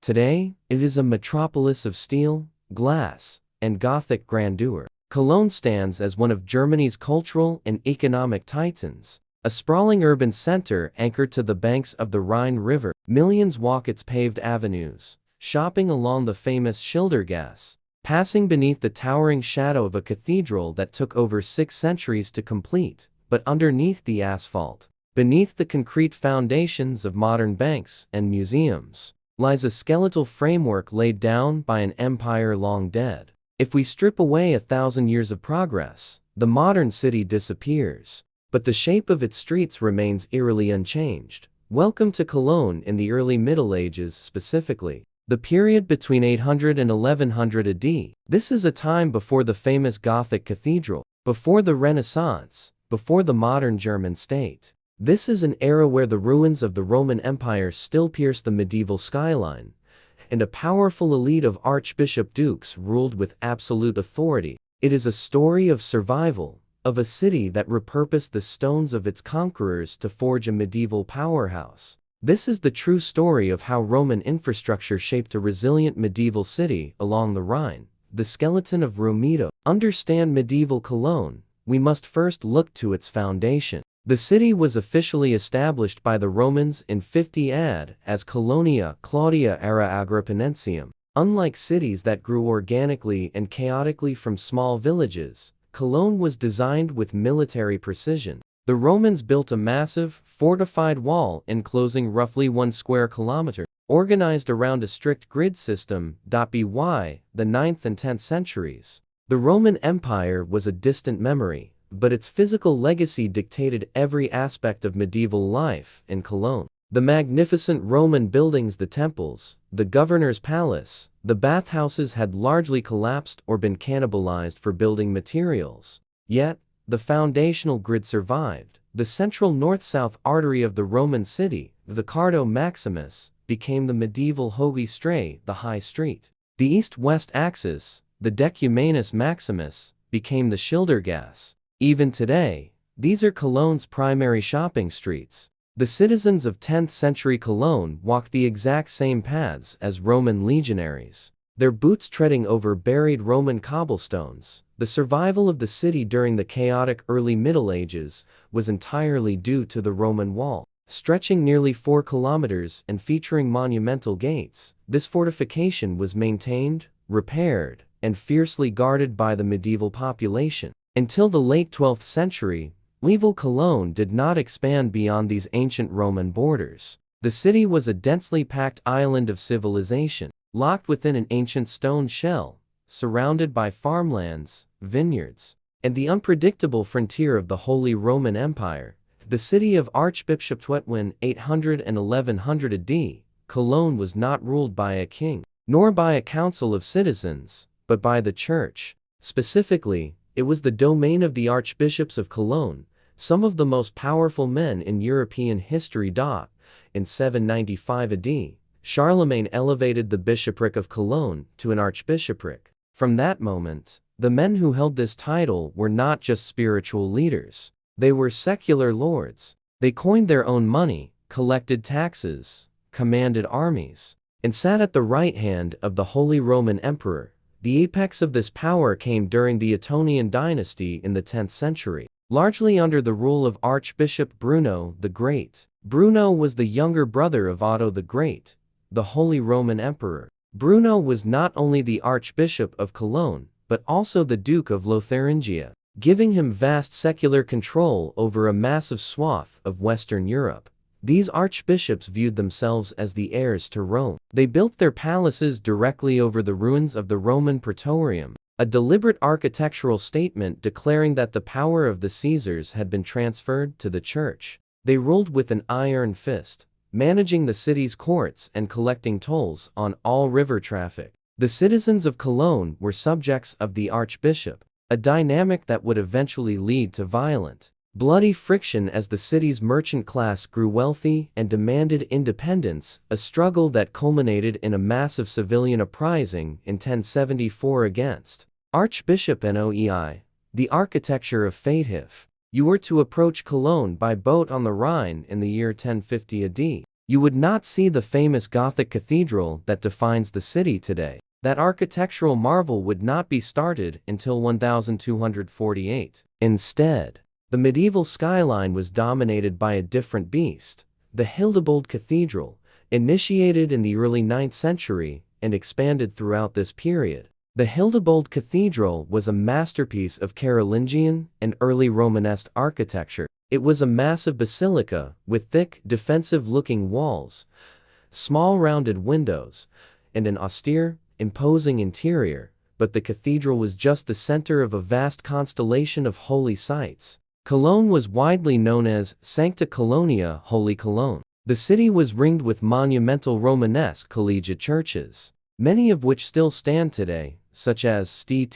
Today, it is a metropolis of steel, glass, and Gothic grandeur. Cologne stands as one of Germany's cultural and economic titans, a sprawling urban center anchored to the banks of the Rhine River. Millions walk its paved avenues, shopping along the famous Schildergasse, passing beneath the towering shadow of a cathedral that took over 6 centuries to complete. But underneath the asphalt, beneath the concrete foundations of modern banks and museums, lies a skeletal framework laid down by an empire long dead. If we strip away 1,000 years of progress, the modern city disappears, but the shape of its streets remains eerily unchanged. Welcome to Cologne in the early Middle Ages, specifically the period between 800 and 1100 AD. This is a time before the famous Gothic cathedral, before the Renaissance, before the modern German state. This is an era where the ruins of the Roman Empire still pierce the medieval skyline, and a powerful elite of archbishop dukes ruled with absolute authority. It is a story of survival, of a city that repurposed the stones of its conquerors to forge a medieval powerhouse. This is the true story of how Roman infrastructure shaped a resilient medieval city along the Rhine, the skeleton of Rome. To understand medieval Cologne, we must first look to its foundation. The city was officially established by the Romans in 50 AD as Colonia Claudia Era Agrippinensium. Unlike cities that grew organically and chaotically from small villages, Cologne was designed with military precision. The Romans built a massive, fortified wall enclosing roughly 1 square kilometer, organized around a strict grid system. By the 9th and 10th centuries, the Roman Empire was a distant memory, but its physical legacy dictated every aspect of medieval life in Cologne. The magnificent Roman buildings, the temples, the governor's palace, the bathhouses had largely collapsed or been cannibalized for building materials. Yet, the foundational grid survived. The central north-south artery of the Roman city, the Cardo Maximus, became the medieval Hohe Strasse, the High Street. The east-west axis, the Decumanus Maximus, became the Schildergasse. Even today, these are Cologne's primary shopping streets. The citizens of 10th century Cologne walked the exact same paths as Roman legionaries, their boots treading over buried Roman cobblestones. The survival of the city during the chaotic early Middle Ages was entirely due to the Roman wall, stretching nearly 4 kilometers and featuring monumental gates. This fortification was maintained, repaired, and fiercely guarded by the medieval population. Until the late 12th century, medieval Cologne did not expand beyond these ancient Roman borders. The city was a densely packed island of civilization, locked within an ancient stone shell, surrounded by farmlands, vineyards, and the unpredictable frontier of the Holy Roman Empire. The city of Archbishop between 800 and 1100 AD, Cologne was not ruled by a king, nor by a council of citizens, but by the church. Specifically, it was the domain of the Archbishops of Cologne, some of the most powerful men in European history. In 795 AD, Charlemagne elevated the bishopric of Cologne to an archbishopric. From that moment, the men who held this title were not just spiritual leaders, they were secular lords. They coined their own money, collected taxes, commanded armies, and sat at the right hand of the Holy Roman Emperor. The apex of this power came during the Ottonian Dynasty in the 10th century, largely under the rule of Archbishop Bruno the Great. Bruno was the younger brother of Otto the Great, the Holy Roman Emperor. Bruno was not only the Archbishop of Cologne, but also the Duke of Lotharingia, giving him vast secular control over a massive swath of Western Europe. These archbishops viewed themselves as the heirs to Rome. They built their palaces directly over the ruins of the Roman Praetorium, a deliberate architectural statement declaring that the power of the Caesars had been transferred to the church. They ruled with an iron fist, managing the city's courts and collecting tolls on all river traffic. The citizens of Cologne were subjects of the archbishop, a dynamic that would eventually lead to violent, bloody friction as the city's merchant class grew wealthy and demanded independence, a struggle that culminated in a massive civilian uprising in 1074 against Archbishop Noei. The architecture of Friedhof. You were to approach Cologne by boat on the Rhine in the year 1050 AD. you would not see the famous Gothic cathedral that defines the city today. That architectural marvel would not be started until 1248. Instead, the medieval skyline was dominated by a different beast, the Hildebold Cathedral, initiated in the early 9th century and expanded throughout this period. The Hildebold Cathedral was a masterpiece of Carolingian and early Romanesque architecture. It was a massive basilica with thick, defensive-looking walls, small rounded windows, and an austere, imposing interior, but the cathedral was just the center of a vast constellation of holy sites. Cologne was widely known as Sancta Colonia, Holy Cologne. The city was ringed with monumental Romanesque collegiate churches, many of which still stand today, such as St.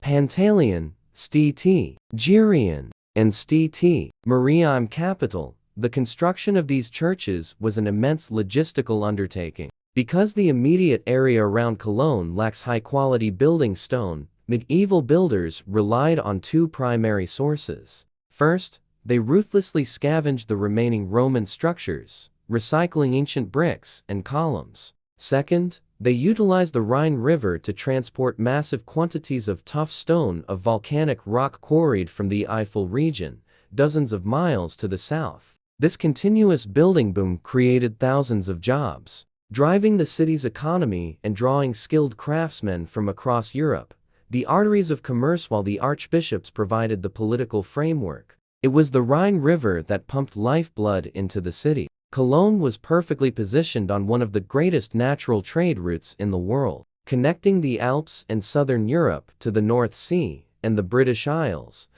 Pantaleon, St. Gerion, and St. Mariaim Capital. The construction of these churches was an immense logistical undertaking. Because the immediate area around Cologne lacks high-quality building stone, medieval builders relied on two primary sources. First, they ruthlessly scavenged the remaining Roman structures, recycling ancient bricks and columns. Second, they utilized the Rhine River to transport massive quantities of tough stone of volcanic rock quarried from the Eifel region, dozens of miles to the south. This continuous building boom created thousands of jobs, driving the city's economy and drawing skilled craftsmen from across Europe, the arteries of commerce, while the archbishops provided the political framework. It was the Rhine River that pumped lifeblood into the city. Cologne was perfectly positioned on one of the greatest natural trade routes in the world, connecting the Alps and southern Europe to the North Sea and the British Isles.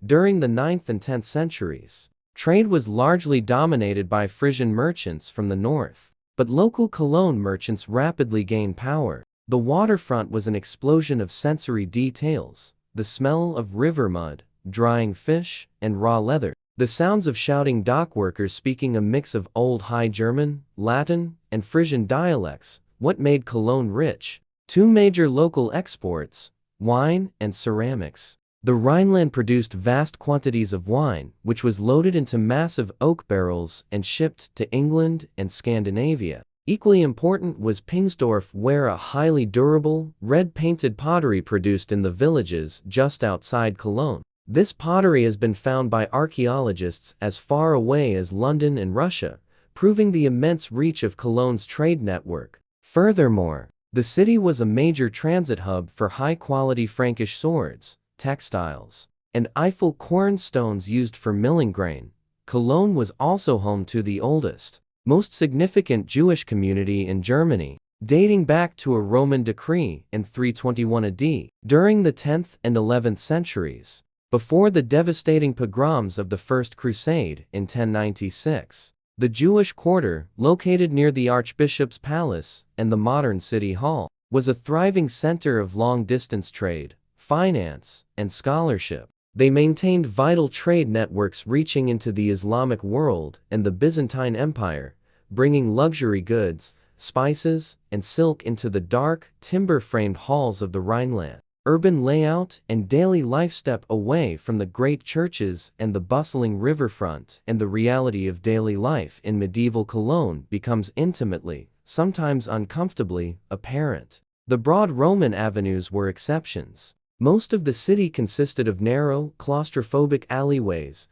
During the 9th and 10th centuries, trade was largely dominated by Frisian merchants from the north, but local Cologne merchants rapidly gained power. The waterfront was an explosion of sensory details, the smell of river mud, drying fish, and raw leather. The sounds of shouting dockworkers speaking a mix of Old High German, Latin, and Frisian dialects, what made Cologne rich. Two major local exports, wine and ceramics. The Rhineland produced vast quantities of wine, which was loaded into massive oak barrels and shipped to England and Scandinavia. Equally important was Pingsdorf, where a highly durable, red-painted pottery produced in the villages just outside Cologne. This pottery has been found by archaeologists as far away as London and Russia, proving the immense reach of Cologne's trade network. Furthermore, the city was a major transit hub for high-quality Frankish swords, textiles, and Eifel cornstones used for milling grain. Cologne was also home to the oldest, most significant Jewish community in Germany, dating back to a Roman decree in 321 AD. During the 10th and 11th centuries, before the devastating pogroms of the First Crusade in 1096, the Jewish quarter, located near the Archbishop's palace and the modern city hall, was a thriving center of long-distance trade, finance, and scholarship. They maintained vital trade networks reaching into the Islamic world and the Byzantine Empire, bringing luxury goods, spices, and silk into the dark, timber-framed halls of the Rhineland. Urban layout and daily life step away from the great churches and the bustling riverfront, and the reality of daily life in medieval Cologne becomes intimately, sometimes uncomfortably, apparent. The broad Roman avenues were exceptions. Most of the city consisted of narrow, claustrophobic alleyways.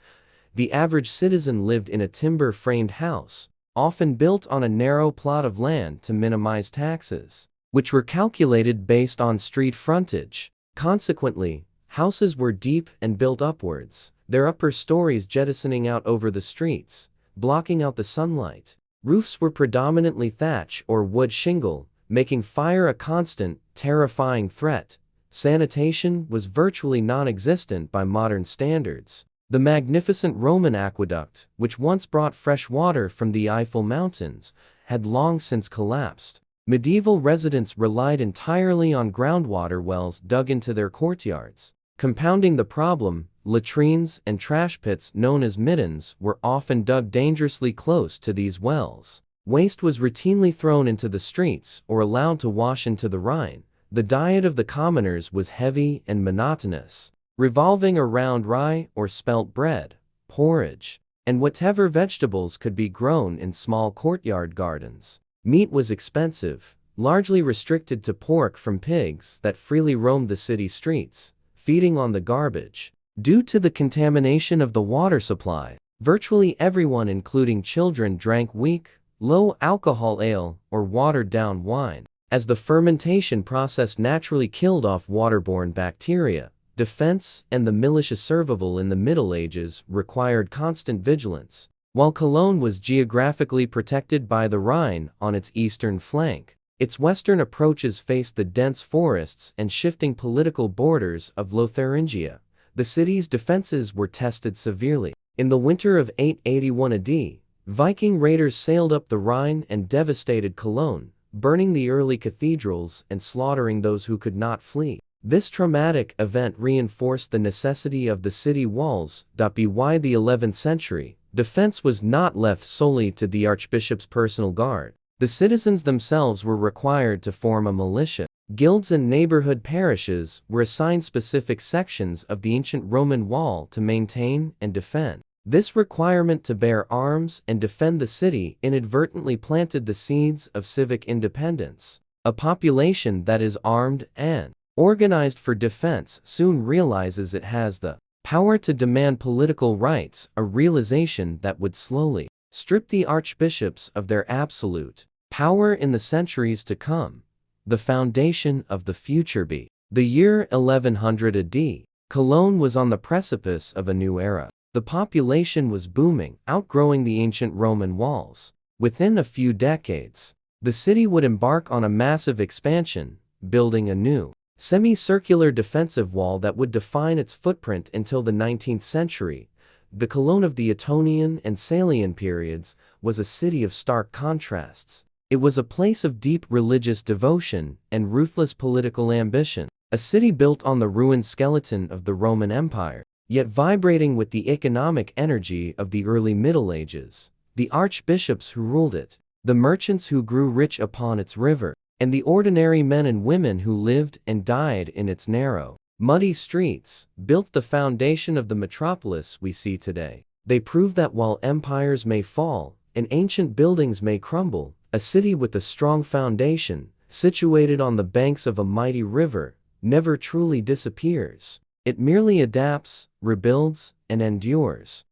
The average citizen lived in a timber-framed house, often built on a narrow plot of land to minimize taxes, which were calculated based on street frontage. Consequently, houses were deep and built upwards, their upper stories jettisoning out over the streets, blocking out the sunlight. Roofs were predominantly thatch or wood shingle, making fire a constant, terrifying threat. Sanitation was virtually non-existent by modern standards. The magnificent Roman aqueduct, which once brought fresh water from the Eifel Mountains, had long since collapsed. Medieval residents relied entirely on groundwater wells dug into their courtyards. Compounding the problem, latrines and trash pits known as middens were often dug dangerously close to these wells. Waste was routinely thrown into the streets or allowed to wash into the Rhine. The diet of the commoners was heavy and monotonous, revolving around rye or spelt bread, porridge, and whatever vegetables could be grown in small courtyard gardens. Meat was expensive, largely restricted to pork from pigs that freely roamed the city streets, feeding on the garbage. Due to the contamination of the water supply, virtually everyone, including children, drank weak, low-alcohol ale or watered-down wine. As the fermentation process naturally killed off waterborne bacteria, defense and the militia survival in the Middle Ages required constant vigilance. While Cologne was geographically protected by the Rhine on its eastern flank, its western approaches faced the dense forests and shifting political borders of Lotharingia. The city's defenses were tested severely. In the winter of 881 AD, Viking raiders sailed up the Rhine and devastated Cologne, burning the early cathedrals and slaughtering those who could not flee. This traumatic event reinforced the necessity of the city walls. By the 11th century, defense was not left solely to the Archbishop's personal guard. The citizens themselves were required to form a militia. Guilds and neighborhood parishes were assigned specific sections of the ancient Roman wall to maintain and defend. This requirement to bear arms and defend the city inadvertently planted the seeds of civic independence. A population that is armed and organized for defense soon realizes it has the power to demand political rights, a realization that would slowly strip the archbishops of their absolute power in the centuries to come. The foundation of the future. The year 1100 AD, Cologne was on the precipice of a new era. The population was booming, outgrowing the ancient Roman walls. Within a few decades, the city would embark on a massive expansion, building a new, semicircular defensive wall that would define its footprint until the 19th century. The Cologne of the Ottonian and Salian periods was a city of stark contrasts. It was a place of deep religious devotion and ruthless political ambition, a city built on the ruined skeleton of the Roman Empire, yet vibrating with the economic energy of the early Middle Ages. The archbishops who ruled it, the merchants who grew rich upon its river, and the ordinary men and women who lived and died in its narrow, muddy streets, built the foundation of the metropolis we see today. They prove that while empires may fall and ancient buildings may crumble, a city with a strong foundation, situated on the banks of a mighty river, never truly disappears. It merely adapts, rebuilds, and endures.